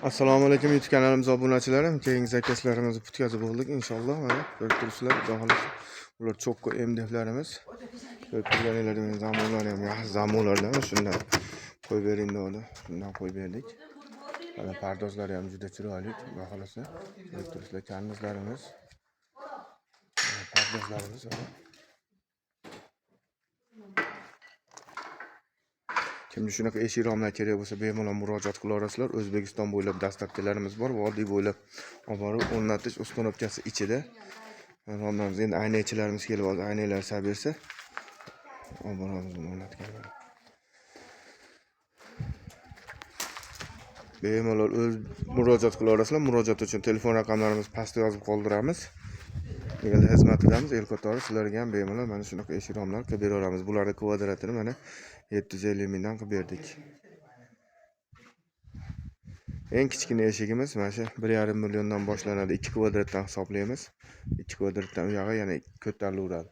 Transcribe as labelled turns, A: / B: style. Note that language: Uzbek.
A: Assalomu alaykum YouTube kanalimiz obunachilarim. Keyingi zakazlarimizni putkazib bo'ldik inshaalloh. Mana ko'rib turibsizlar, xudo ular cho'qqi MDFlarimiz. Ko'rib turganinglardek zamonlar ham yaxshi zamonlardan shundan qo'yib bering dedi. Shundan qo'yib berdik. Mana pardozlari ham juda chiroyli, xudo xolasa. Ko'rib turibsizlar, karnizlarimiz. Pardozlarimiz mana. Kimga shunaqa eshik-romlar kerak bo'lsa, bemalol murojaat qila olasizlar. O'zbekiston bo'ylab dasturchilarimiz bor, vodiy bo'ylab olib borib o'rnatish uстановкасы ichida. Romlarimiz endi aynakchilarimiz kelib hozir aynaklar sab bersa, olib boramiz o'rnatganlar. Bemalol o'z murojaat qila olasizlar. Murojaat uchun telefon raqamlarimiz pastda yozib qoldiramiz. Endi xizmatidamiz, el qatori sizlarga ham bemalol mana shunaqa eshik-romlar qilib beramiz. Bularning kvadratini mana 750 mingdan qilib berdik. Eng kichkina eshigimiz mana shu 1,5 milliondan boshlanadi. 2 kvadratdan hisoblaymiz. 2 kvadratdan u yog'i yana ko'tarilaveradi.